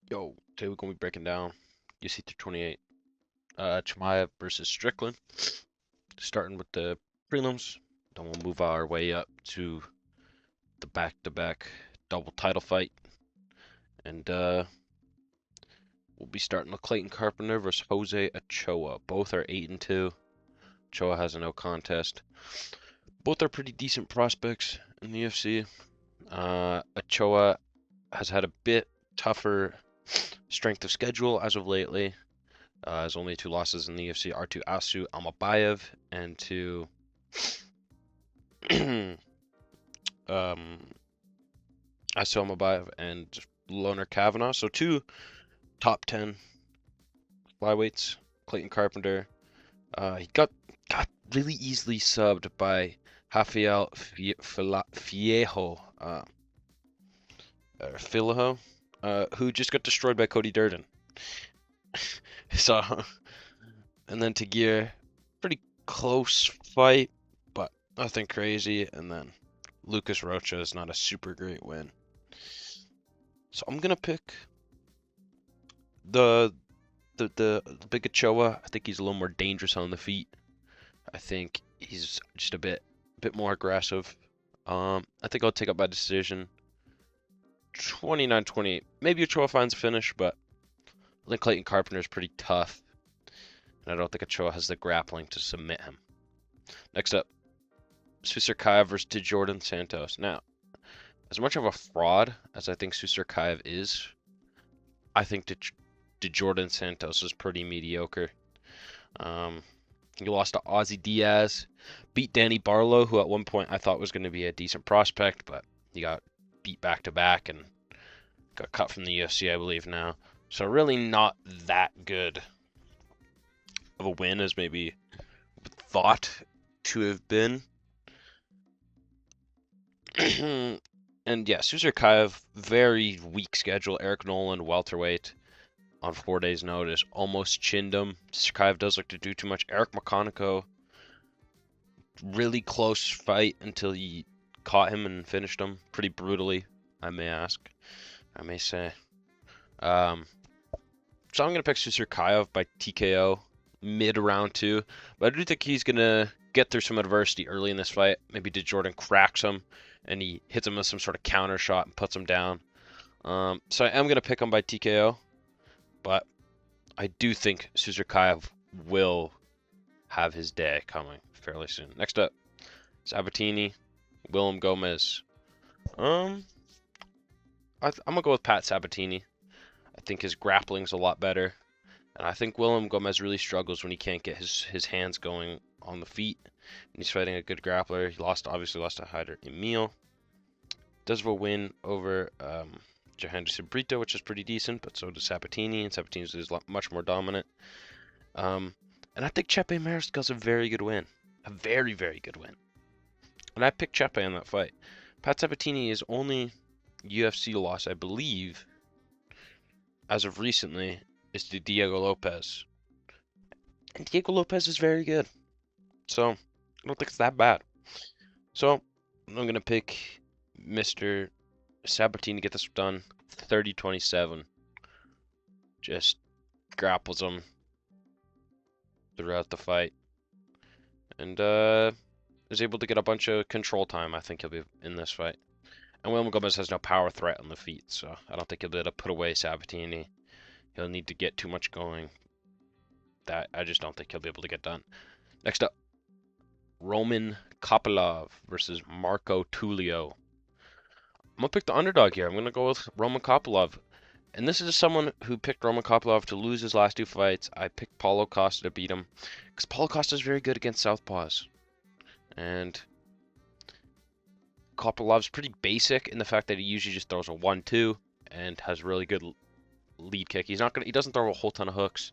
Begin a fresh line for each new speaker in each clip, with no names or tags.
Yo, today we're gonna be breaking down UFC 228, Chimaev versus Strickland. Starting with the prelims, then we'll move our way up to the back-to-back double title fight, and we'll be starting with Clayton Carpenter versus Jose Ochoa. Both are 8-2. Ochoa has a no contest. Both are pretty decent prospects in the UFC. Ochoa has had a bit tougher strength of schedule as of lately. His only two losses in the UFC are to Asu Almabayev and to um, Asu Almabayev and Loner Kavanaugh. So two top 10 flyweights. Clayton Carpenter. He got really easily subbed by Rafael Fiejo, Filaho, who just got destroyed by Cody Durden. So, and then Tagir, pretty close fight, but nothing crazy. And then Lucas Rocha is not a super great win. So I'm gonna pick the big Ochoa. I think he's a little more dangerous on the feet. I think he's just a bit more aggressive. I think I'll take up by decision. 29-28. Maybe Ochoa finds a finish, but I think Clayton Carpenter is pretty tough, and I don't think Ochoa has the grappling to submit him. Next up, Chimaev versus Jordan Santos. Now, as much of a fraud as I think Chimaev is, I think Jordan Santos is pretty mediocre. He lost to Ozzy Diaz, beat Danny Barlow, who at one point I thought was going to be a decent prospect, but he got beat back to back and got cut from the UFC, I believe now. So really not that good of a win as maybe thought to have been. And yeah, Chimaev, very weak schedule. Eric Nolan, welterweight, on 4 days' notice, almost chinned him. Chimaev does look to do too much. Eric McConaughey, really close fight until he caught him and finished him pretty brutally, I may say. So I'm going to pick Chimaev by TKO mid round 2, but I do think he's going to get through some adversity early in this fight. Maybe Jordan cracks him and he hits him with some sort of counter shot and puts him down. So I am going to pick him by TKO, but I do think Chimaev will have his day coming fairly soon. Next up, Sabatini, Willem Gomez. I'm gonna go with Pat Sabatini. I think his grappling's a lot better, and I think Willem Gomez really struggles when he can't get his hands going on the feet. And he's fighting a good grappler. He obviously lost to Hyder Emil. Does have a win over Johannes Brito, which is pretty decent, but so does Sabatini, and Sabatini is much more dominant. And I think Chepe Mariscal's a very good win. A very, very good win. And I picked Chepe in that fight. Pat Sabatini is only UFC loss, I believe, as of recently, is to Diego Lopez. And Diego Lopez is very good. So, I don't think it's that bad. So, I'm going to pick Mr. Sabatini to get this done. 30-27. Just grapples him throughout the fight. And is able to get a bunch of control time. I think he'll be in this fight. And William Gomez has no power threat on the feet, so I don't think he'll be able to put away Sabatini. He'll need to get too much going. That I just don't think he'll be able to get done. Next up, Roman Kopylov versus Marco Tulio. I'm going to pick the underdog here. I'm going to go with Roman Kopylov. And this is someone who picked Roman Kopylov to lose his last two fights. I picked Paulo Costa to beat him, because Paulo Costa is very good against southpaws. And Kopylov's pretty basic in the fact that he usually just throws a 1-2 and has really good lead kick. He doesn't throw a whole ton of hooks.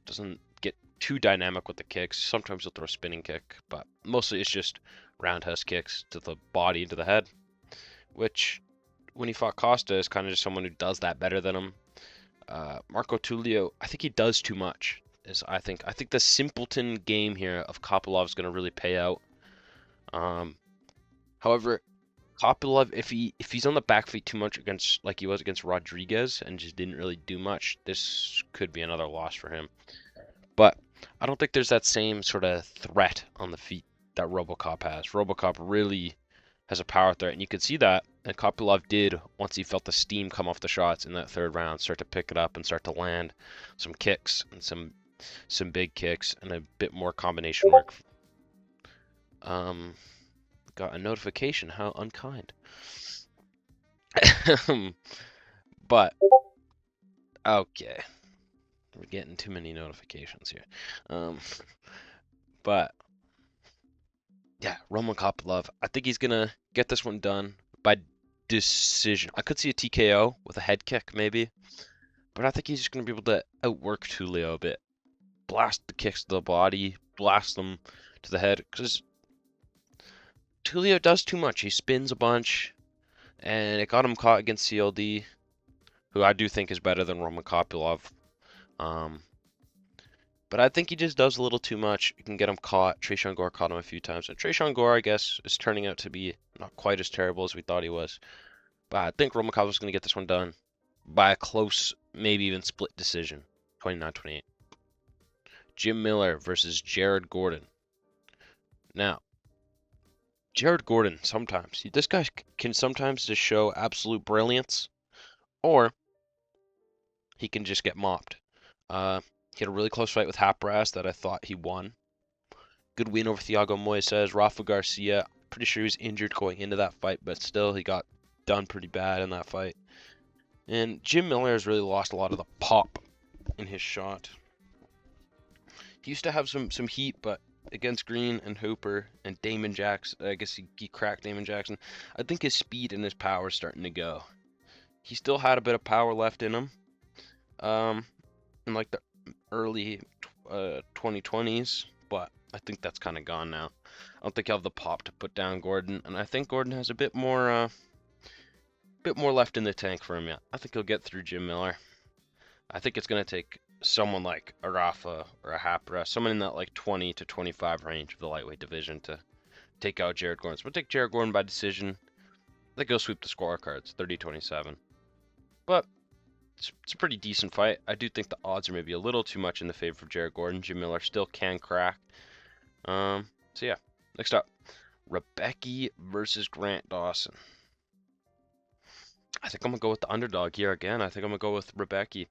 Doesn't get too dynamic with the kicks. Sometimes he'll throw a spinning kick, but mostly it's just roundhouse kicks to the body and to the head, which when he fought Costa is kind of just someone who does that better than him. Marco Tulio, I think he does too much. I think the simpleton game here of Kopylov is going to really pay out. However, Kopylov, if he's on the back feet too much against like he was against Rodriguez and just didn't really do much, this could be another loss for him. But I don't think there's that same sort of threat on the feet that RoboCop has. RoboCop really has a power threat, and you could see that. And Kopylov did once he felt the steam come off the shots in that third round, start to pick it up and start to land some kicks and some big kicks and a bit more combination work. Got a notification. How unkind. But okay, we're getting too many notifications here. But yeah, Roman Kopylov. I think he's gonna get this one done by decision. I could see a TKO with a head kick maybe, but I think he's just gonna be able to outwork Tulio a bit, blast the kicks to the body, blast them to the head, because Tulio does too much. He spins a bunch, and it got him caught against CLD, who I do think is better than Roman Kopylov. But I think he just does a little too much. You can get him caught. Tresean Gore caught him a few times. And Tresean Gore, I guess, is turning out to be not quite as terrible as we thought he was. But I think Roman Kopylov is going to get this one done by a close, maybe even split decision. 29-28. Jim Miller versus Jared Gordon. Now, Jared Gordon, sometimes. This guy can sometimes just show absolute brilliance, or he can just get mopped. He had a really close fight with Hapras that I thought he won. Good win over Thiago Moises. Rafa Garcia, pretty sure he was injured going into that fight, but still he got done pretty bad in that fight. And Jim Miller has really lost a lot of the pop in his shot. He used to have some heat, but against Green and Hooper and Damon Jackson, I guess he cracked Damon Jackson. I think his speed and his power is starting to go. He still had a bit of power left in him, in like the early 2020s, but I think that's kind of gone now. I don't think he'll have the pop to put down Gordon, and I think Gordon has a bit more left in the tank for him yet. I think he'll get through Jim Miller. I think it's going to take someone like a Rafa or a Hapra, someone in that like 20 to 25 range of the lightweight division to take out Jared Gordon. So we'll take Jared Gordon by decision. I think he'll sweep the scorecards, 30-27. But it's a pretty decent fight. I do think the odds are maybe a little too much in the favor of Jared Gordon. Jim Miller still can crack. So yeah, next up, Rebecca versus Grant Dawson. I think I'm gonna go with the underdog here again. I think I'm gonna go with Rebecca.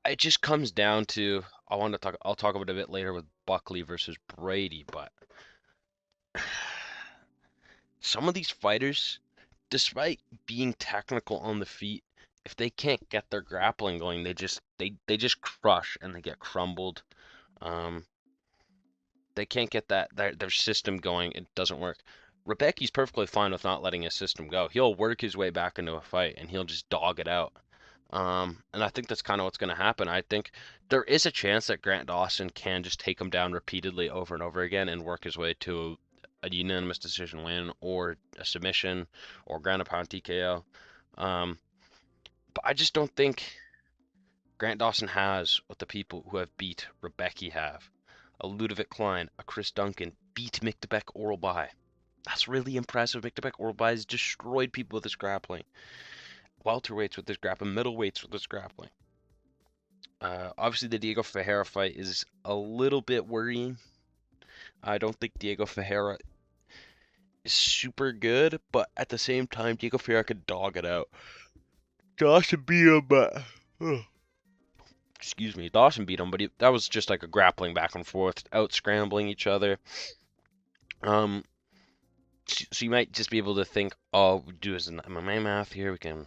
It just comes down to I'll talk about it a bit later with Buckley versus Brady, but some of these fighters, despite being technical on the feet, if they can't get their grappling going, they just crush and they get crumbled. They can't get their system going. It doesn't work. Rebecca's perfectly fine with not letting his system go. He'll work his way back into a fight and he'll just dog it out. And I think that's kind of what's going to happen. I think there is a chance that Grant Dawson can just take him down repeatedly over and over again and work his way to a unanimous decision win or a submission or ground and pound TKO. But I just don't think Grant Dawson has what the people who have beat Rebecca have. A Ludovic Klein, a Chris Duncan beat Mictebek Oralbai. That's really impressive. Mictebek Oralbai has destroyed people with his grappling. Welterweights with his grappling, middleweights with his grappling. Obviously, the Diego Ferreira fight is a little bit worrying. I don't think Diego Ferreira is super good, but at the same time, Diego Ferreira could dog it out. Dawson beat him, but Dawson beat him, but that was just like a grappling back and forth, out scrambling each other. So you might just be able to think, oh, we do as an MMA math here, we can,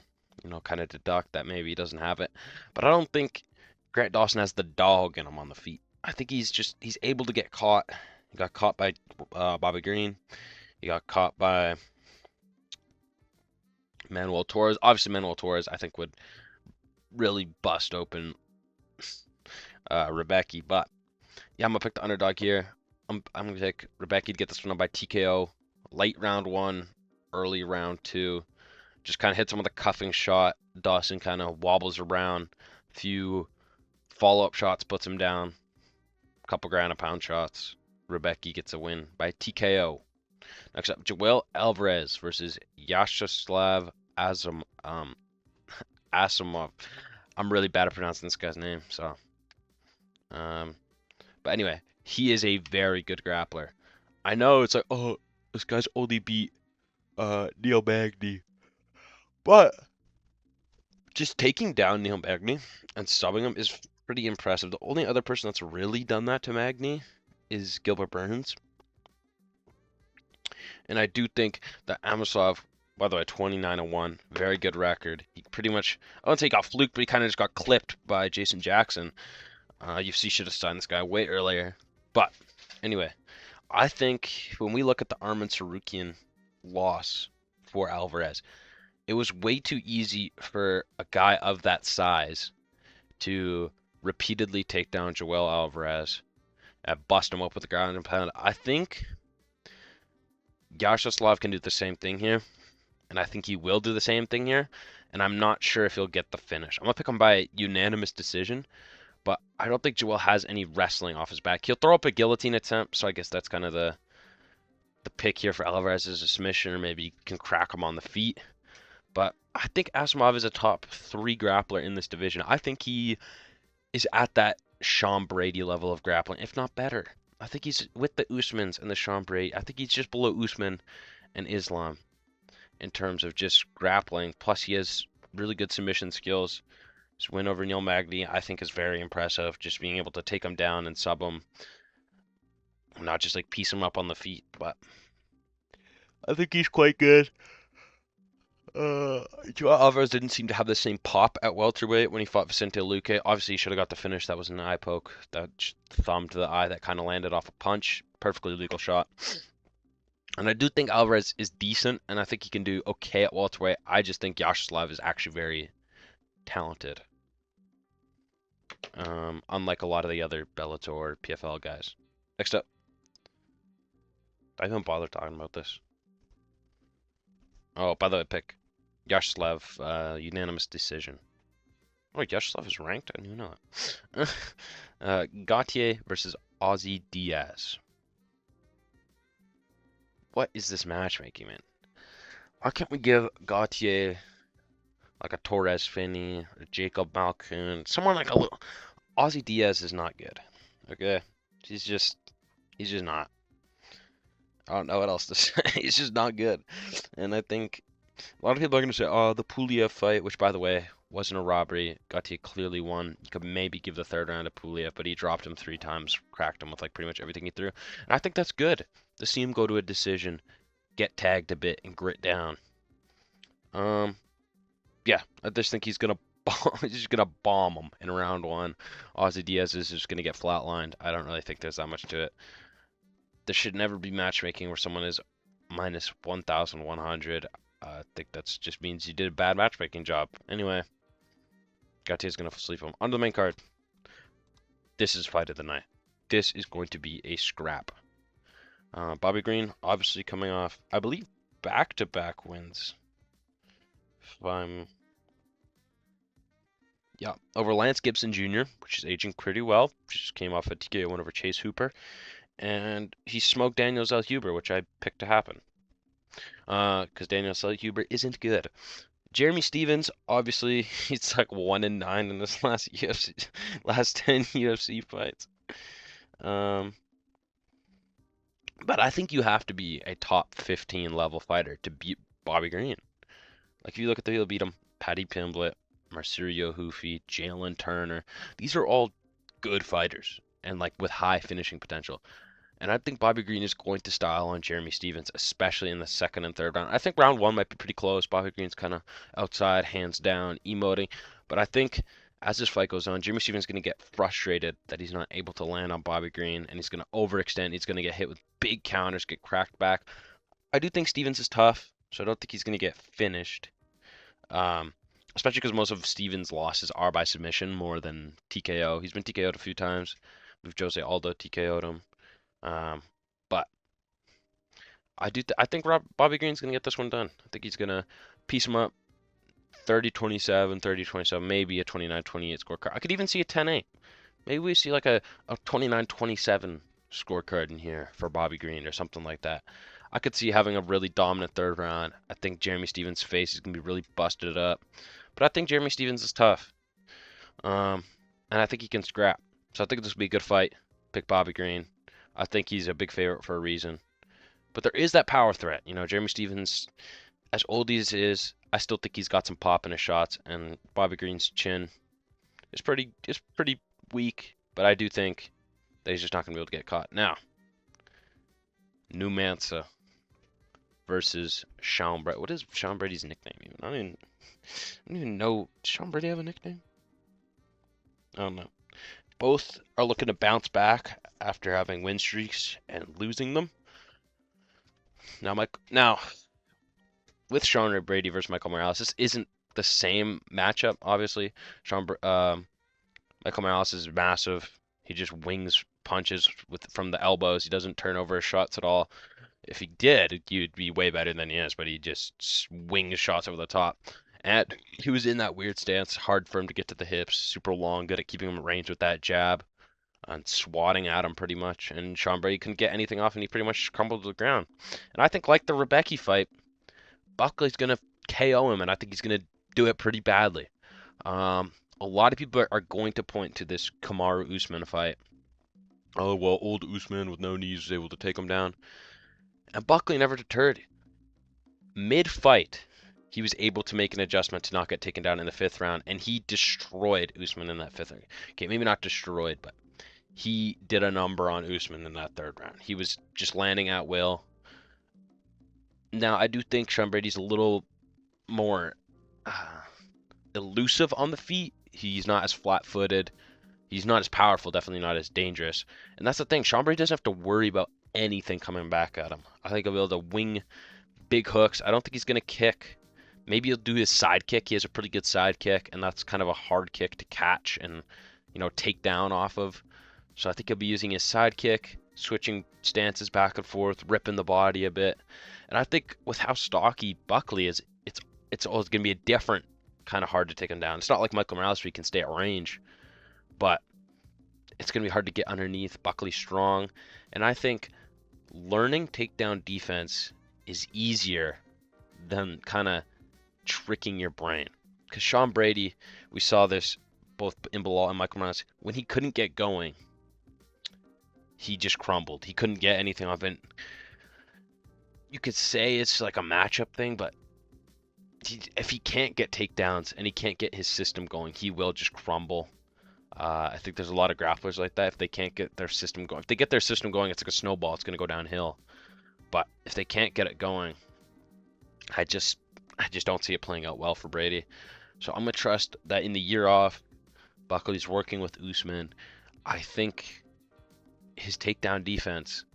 kind of deduct that maybe he doesn't have it. But I don't think Grant Dawson has the dog in him on the feet. I think he's able to get caught. He got caught by Bobby Green. He got caught by Manuel Torres. Obviously, Manuel Torres, I think, would really bust open Rebecca. But yeah, I'm gonna pick the underdog here. I'm gonna pick Rebecca to get this one by TKO. Late round 1, early round 2. Just kind of hits him with a cuffing shot. Dawson kind of wobbles around. Few follow-up shots, puts him down. Couple ground and pound shots. Rebecca gets a win by TKO. Next up, Joel Alvarez versus Yaroslav Asimov. I'm really bad at pronouncing this guy's name, so. Um, but anyway, he is a very good grappler. I know it's like, oh, this guy's only beat Neil Magny, but just taking down Neil Magny and subbing him is pretty impressive. The only other person that's really done that to Magny is Gilbert Burns. And I do think that Amosov, by the way, 29-1, very good record. He pretty much, I wouldn't say he got fluked, but he kind of just got clipped by Jason Jackson. UFC should have signed this guy way earlier. But anyway, I think when we look at the Arman Tsarukyan loss for Alvarez, it was way too easy for a guy of that size to repeatedly take down Joel Alvarez and bust him up with the ground and pound. I think Yaroslav can do the same thing here, and I think he will do the same thing here, and I'm not sure if he'll get the finish. I'm going to pick him by unanimous decision, but I don't think Joel has any wrestling off his back. He'll throw up a guillotine attempt, so I guess that's kind of the pick here for Alvarez is a submission, or maybe you can crack him on the feet. But I think Asimov is a top 3 grappler in this division. I think he is at that Sean Brady level of grappling, if not better. I think he's with the Usmans and the Sean Brady. I think he's just below Usman and Islam in terms of just grappling. Plus, he has really good submission skills. His win over Neil Magny, I think, is very impressive. Just being able to take him down and sub him, not just like piece him up on the feet. But I think he's quite good. Joel Alvarez didn't seem to have the same pop at welterweight when he fought Vicente Luque. Obviously, he should have got the finish. That was an eye poke. That thumb to the eye that kind of landed off a punch. Perfectly legal shot. And I do think Alvarez is decent, and I think he can do okay at welterweight. I just think Yaroslav is actually very talented. Unlike a lot of the other Bellator or PFL guys. Next up. I don't bother talking about this. Oh, by the way, pick Yaroslav, unanimous decision. Oh, Yaroslav is ranked? I didn't even know that. Gautier versus Ozzy Diaz. What is this matchmaking, man? Why can't we give Gautier like a Torres Finney, a Jacob Malkoun, someone like a little... Ozzy Diaz is not good, okay? He's just not. I don't know what else to say. He's just not good. And I think a lot of people are going to say, oh, the Pulia fight, which, by the way, wasn't a robbery. Gautier clearly won. You could maybe give the third round to Pulia, but he dropped him 3 times, cracked him with like pretty much everything he threw. And I think that's good to see him go to a decision, get tagged a bit, and grit down. Yeah, I just think he's going to bomb him in round 1. Ozzy Diaz is just going to get flatlined. I don't really think there's that much to it. There should never be matchmaking where someone is minus 1,100. I think that just means you did a bad matchmaking job. Anyway, Gautier's going to sleep him. On to the main card. This is fight of the night. This is going to be a scrap. Bobby Green, obviously coming off, I believe, back-to-back wins. If I'm... Yeah, over Lance Gibson Jr., which is aging pretty well. Just came off a TKO win over Chase Hooper. And he smoked Daniel Zellhuber, which I picked to happen. Because Daniel Zellhuber isn't good. Jeremy Stephens, obviously, he's like 1-9 in this last 10 UFC fights. But I think you have to be a top 15 level fighter to beat Bobby Green. Like, if you look at the people beat him, Paddy Pimblett, Marcirio Hoofy, Jalen Turner. These are all good fighters and like with high finishing potential. And I think Bobby Green is going to style on Jeremy Stephens, especially in the second and third round. I think round 1 might be pretty close. Bobby Green's kind of outside, hands down, emoting. But I think as this fight goes on, Jeremy Stephens is going to get frustrated that he's not able to land on Bobby Green, and he's going to overextend. He's going to get hit with big counters, get cracked back. I do think Stephens is tough, so I don't think he's going to get finished. Especially because most of Stephens' losses are by submission more than TKO. He's been TKO'd a few times. With Jose Aldo TKO'd him. But I think Bobby Green's going to get this one done. I think he's going to piece him up 30-27, 30-27, maybe a 29-28 scorecard. I could even see a 10-8. Maybe we see like a 29-27 scorecard in here for Bobby Green or something like that. I could see having a really dominant third round. I think Jeremy Stevens' face is going to be really busted up. But I think Jeremy Stevens is tough. Um, and I think he can scrap. So I think this will be a good fight. Pick Bobby Green. I think he's a big favorite for a reason. But there is that power threat. You know, Jeremy Stevens, as old as he is, I still think he's got some pop in his shots. And Bobby Green's chin is pretty weak. But I do think that he's just not going to be able to get caught. Now, Numansa versus Sean Brady. What is Sean Brady's nickname even? I don't even know. Does Sean Brady have a nickname? I don't know. Both are looking to bounce back after having win streaks and losing them. Now with Sean Brady versus Michael Morales, this isn't the same matchup. Obviously, Michael Morales is massive. He just wings punches from the elbows. He doesn't turn over his shots at all. If he did, you'd be way better than he is, but he just swings shots over the top. And he was in that weird stance, hard for him to get to the hips, super long, good at keeping him at range with that jab and swatting at him pretty much. And Sean Brady couldn't get anything off, and he pretty much crumbled to the ground. And I think, like the Rebecca fight, Buckley's going to KO him, and I think he's going to do it pretty badly. A lot of people are going to point to this Kamaru Usman fight. Oh, well, old Usman with no knees was able to take him down. And Buckley never deterred. Mid-fight, he was able to make an adjustment to not get taken down in the 5th round, and he destroyed Usman in that 5th round. Okay, maybe not destroyed, but he did a number on Usman in that 3rd round. He was just landing at will. Now, I do think Sean Brady's a little more elusive on the feet. He's not as flat-footed. He's not as powerful, definitely not as dangerous. And that's the thing. Sean Brady doesn't have to worry about anything coming back at him. I think he'll be able to wing big hooks. I don't think he's going to kick. Maybe he'll do his side kick. He has a pretty good side kick, and that's kind of a hard kick to catch and, take down off of. So I think he'll be using his side kick, switching stances back and forth, ripping the body a bit. And I think with how stocky Buckley is, it's always going to be a different kind of hard to take him down. It's not like Michael Morales where he can stay at range, but it's going to be hard to get underneath. Buckley's strong, and I think learning takedown defense is easier than kind of tricking your brain. Because Sean Brady, we saw this both in Bilal and Michael Morales, when he couldn't get going, he just crumbled. He couldn't get anything off it. You could say it's like a matchup thing, but if he can't get takedowns and he can't get his system going, he will just crumble. I think there's a lot of grapplers like that. If they can't get their system going, if they get their system going, it's like a snowball. It's going to go downhill. But if they can't get it going, I just don't see it playing out well for Brady. So I'm going to trust that in the year off, Buckley's working with Usman. I think his takedown defense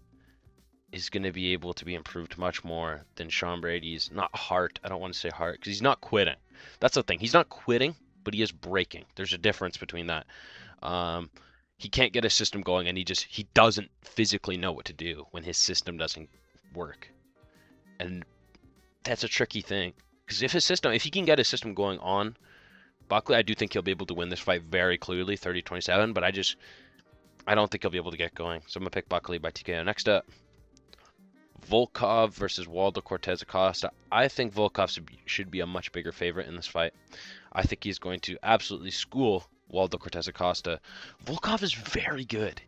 is going to be able to be improved much more than Sean Brady's. Not heart. I don't want to say heart because he's not quitting. That's the thing. He's not quitting, but he is breaking. There's a difference between that. He can't get his system going, and he doesn't physically know what to do when his system doesn't work. And that's a tricky thing. Because if he can get his system going on Buckley, I do think he'll be able to win this fight very clearly, 30-27, but I don't think he'll be able to get going. So I'm going to pick Buckley by TKO. Next up, Volkov versus Waldo Cortez Acosta. I think Volkov should be a much bigger favorite in this fight. I think he's going to absolutely school Waldo Cortez Acosta. Volkov is very good.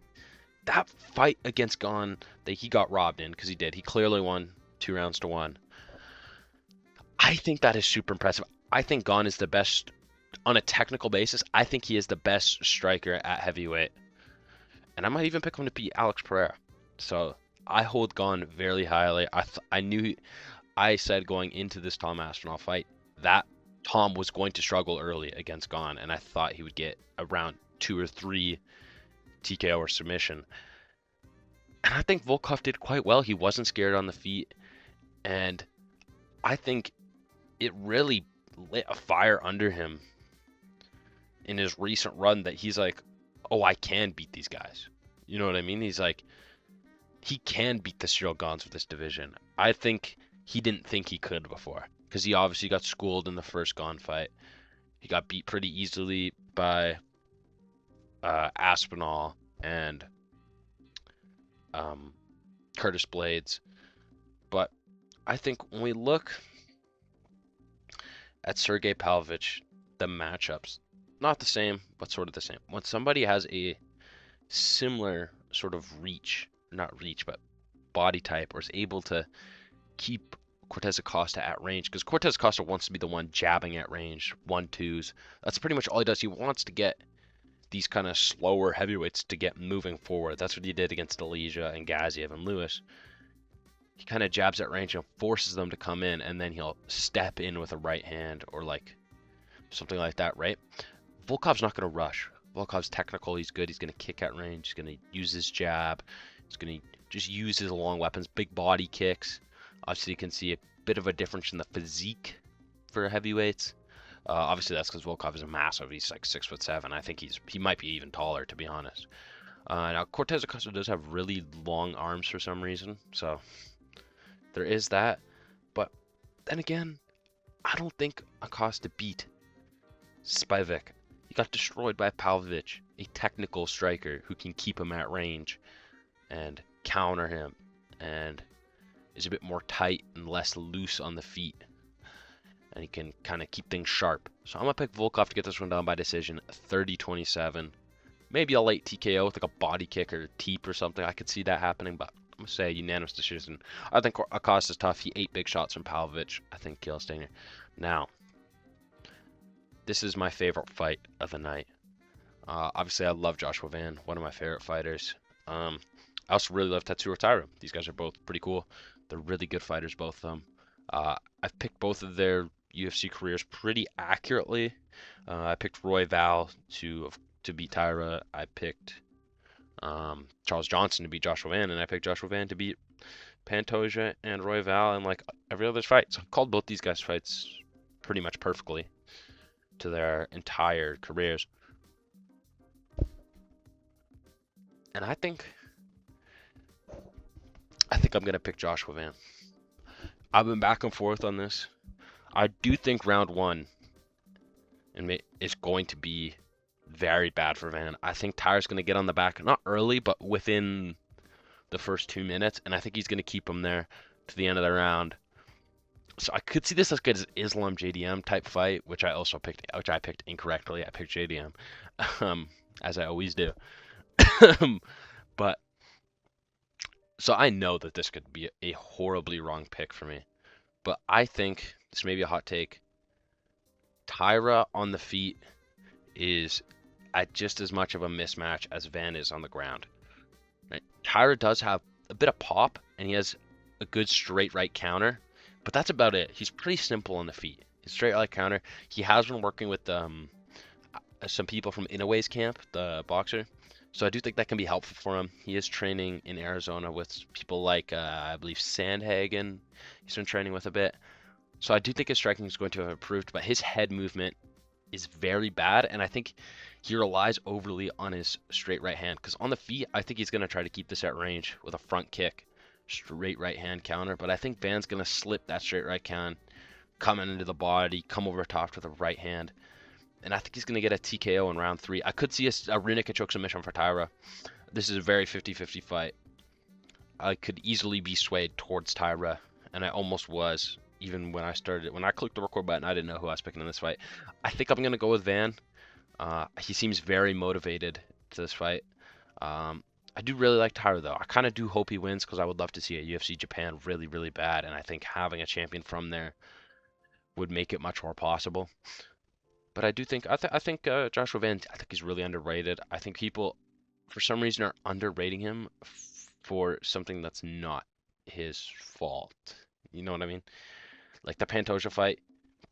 That fight against Gon that he got robbed in, because he did. He clearly won 2-1. I think that is super impressive. I think Gon is the best, on a technical basis, I think he is the best striker at heavyweight. And I might even pick him to beat Alex Pereira. So I hold Gon very highly. I said going into this Tom Aspinall fight that Tom was going to struggle early against Gon, and I thought he would get around 2 or 3 TKO or submission. And I think Volkov did quite well. He wasn't scared on the feet, and I think it really lit a fire under him in his recent run that he's like, oh, I can beat these guys. You know what I mean? He's like, he can beat the Cyril Gons of this division. I think he didn't think he could before, because he obviously got schooled in the first Gon fight. He got beat pretty easily by Aspinall and Curtis Blades. But I think when we look at Sergey Pavlovich, the matchups, not the same, but sort of the same. When somebody has a similar sort of reach, not reach, but body type, or is able to keep Cortez Acosta at range, because Cortez Acosta wants to be the one jabbing at range, 1-2s. That's pretty much all he does. He wants to get these kind of slower heavyweights to get moving forward. That's what he did against Elijah and Gaziev and Lewis. He kind of jabs at range and forces them to come in, and then he'll step in with a right hand or like something like that, right? Volkov's not going to rush. Volkov's technical. He's good. He's going to kick at range. He's going to use his jab. He's going to just use his long weapons, big body kicks. Obviously, you can see a bit of a difference in the physique for heavyweights. Obviously, that's because Volkov is massive. He's like 6'7". I think he might be even taller, to be honest. Now, Cortez Acosta does have really long arms for some reason, so there is that. But then again, I don't think Acosta beat Spivak. He got destroyed by Pavlovich, a technical striker who can keep him at range and counter him and is a bit more tight and less loose on the feet. And he can kind of keep things sharp. So I'm going to pick Volkov to get this one down by decision, 30-27. Maybe a late TKO with like a body kick or a teep or something. I could see that happening, but I'm going to say unanimous decision. I think Acosta's tough. He ate big shots from Pavlovich. I think he'll stay here. Now, this is my favorite fight of the night. Obviously, I love Joshua Van, one of my favorite fighters. I also really love Tatsuro Taira. These guys are both pretty cool. They're really good fighters, both of them. I've picked both of their UFC careers pretty accurately. I picked Roy Val to beat Taira. I picked Charles Johnson to beat Joshua Van, and I picked Joshua Van to beat Pantoja and Roy Val in like every other fight. So I've called both these guys' fights pretty much perfectly to their entire careers. And I think I'm going to pick Joshua Van. I've been back and forth on this. I do think round one is going to be very bad for Van. I think Taira's going to get on the back, not early, but within the first 2 minutes, and I think he's going to keep him there to the end of the round. So I could see this as good as Islam JDM type fight, which I picked incorrectly. I picked JDM, as I always do. But so I know that this could be a horribly wrong pick for me. But I think this may be a hot take. Taira on the feet is at just as much of a mismatch as Van is on the ground. Right? Taira does have a bit of pop, and he has a good straight right counter, but that's about it. He's pretty simple on the feet. His straight right counter. He has been working with some people from Inoue's camp, the boxer. So I do think that can be helpful for him. He is training in Arizona with people like, I believe, Sandhagen. He's been training with a bit. So I do think his striking is going to have improved, but his head movement is very bad, and I think he relies overly on his straight right hand. Because on the feet, I think he's going to try to keep this at range with a front kick, straight right hand counter. But I think Van's going to slip that straight right hand, come into the body, come over top with a right hand. And I think he's going to get a TKO in round 3. I could see a rear naked choke submission for Taira. This is a very 50-50 fight. I could easily be swayed towards Taira, and I almost was. Even when I clicked the record button, I didn't know who I was picking in this fight. I think I'm going to go with Van. He seems very motivated to this fight. I do really like Taira, though. I kind of do hope he wins because I would love to see a UFC Japan really, really bad. And I think having a champion from there would make it much more possible. But I do think, I think Joshua Van, I think he's really underrated. I think people, for some reason, are underrating him for something that's not his fault. You know what I mean? Like the Pantoja fight,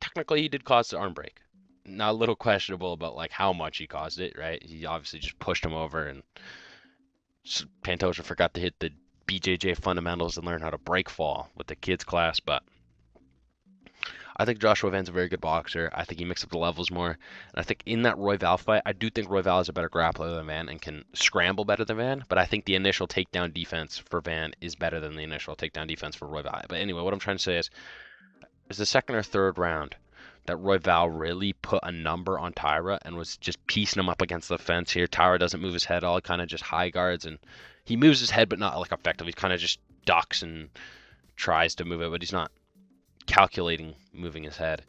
technically he did cause the arm break. Now a little questionable about like how much he caused it, right? He obviously just pushed him over, and Pantoja forgot to hit the BJJ fundamentals and learn how to break fall with the kids class. But I think Joshua Van's a very good boxer. I think he mixed up the levels more. And I think in that Roy Val fight, I do think Roy Val is a better grappler than Van and can scramble better than Van. But I think the initial takedown defense for Van is better than the initial takedown defense for Roy Val. But anyway, what I'm trying to say is the second or third round that Roy Val really put a number on Taira and was just piecing him up against the fence here. Taira doesn't move his head at all. He kind of just high guards, and he moves his head but not like effectively. He kind of just ducks and tries to move it, but he's not calculating moving his head.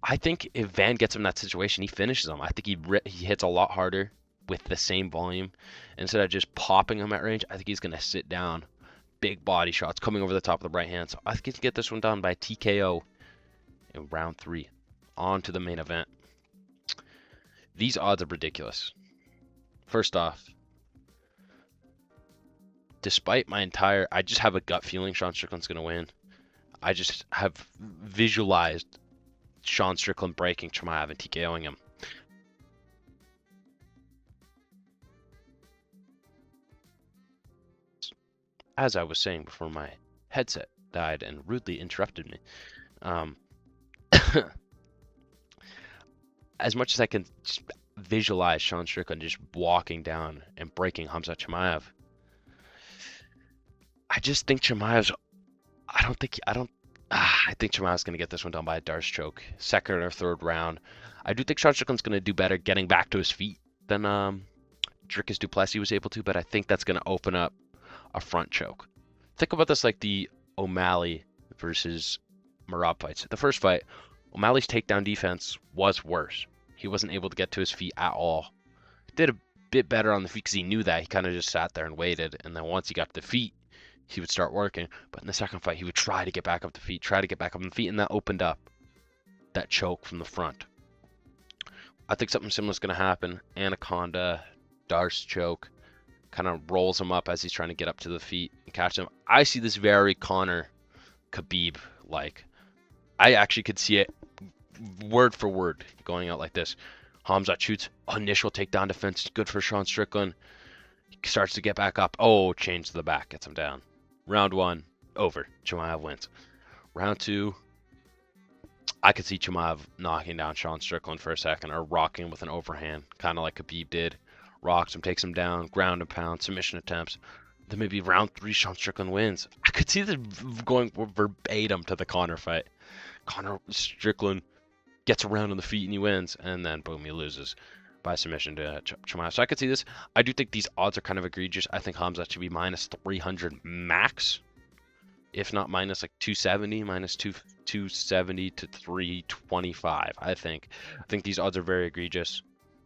I think if Van gets him in that situation, he finishes him. I think he hits a lot harder with the same volume. Instead of just popping him at range, I think he's going to sit down. Big body shots coming over the top of the right hand. So I think he can get this one done by TKO in round 3. On to the main event. These odds are ridiculous. First off, despite I just have a gut feeling Sean Strickland's going to win. I just have visualized Sean Strickland breaking Chimaev and TKOing him. As I was saying before my headset died and rudely interrupted me, as much as I can just visualize Sean Strickland just walking down and breaking Khamzat Chimaev, I just think I think Chimaev's going to get this one done by a Darce choke. Second or third round. I do think Sean Strickland's going to do better getting back to his feet than Dricus du Plessis was able to, but I think that's going to open up a front choke. Think about this like the O'Malley versus Merab fights. The first fight, O'Malley's takedown defense was worse. He wasn't able to get to his feet at all. He did a bit better on the feet because he knew that. He kind of just sat there and waited, and then once he got to the feet, he would start working. But in the second fight, he would try to get back up the feet, and that opened up that choke from the front. I think something similar is going to happen. Anaconda, Darce choke, kind of rolls him up as he's trying to get up to the feet and catch him. I see this very Conor Khabib like. I actually could see it word for word going out like this. Khamzat shoots, initial takedown defense, good for Sean Strickland. He starts to get back up. Oh, change to the back, gets him down. Round 1, over. Chimaev wins. Round 2, I could see Chimaev knocking down Sean Strickland for a second or rocking with an overhand, kind of like Khabib did. Rocks him, takes him down, ground and pound, submission attempts. Then maybe round 3, Sean Strickland wins. I could see this going verbatim to the Conor fight. Conor Strickland gets around on the feet and he wins, and then boom, he loses by submission to Chimaev. So I could see this. I do think these odds are kind of egregious. I think Khamzat should be minus 300 max, if not minus like 270, minus 270 to 325. I think these odds are very egregious.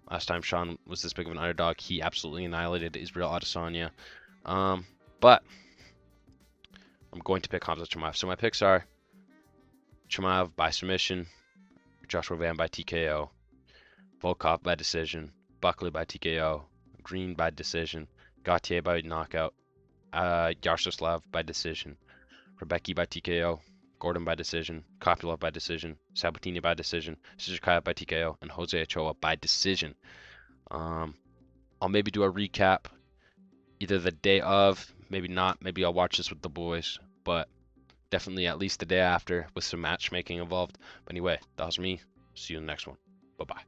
Last time Sean was this big of an underdog, he absolutely annihilated Israel Adesanya. But I'm going to pick Khamzat Chimaev. So my picks are Chimaev by submission, Joshua Van by TKO, Volkov by decision, Buckley by TKO, Green by decision, Gauthier by knockout, Yaroslav by decision, Rebecki by TKO, Gordon by decision, Kopylov by decision, Sabatini by decision, Sizerkayev by TKO, and Jose Ochoa by decision. I'll maybe do a recap either the day of, maybe not, maybe I'll watch this with the boys, but definitely at least the day after with some matchmaking involved. But anyway, that was me. See you in the next one. Bye-bye.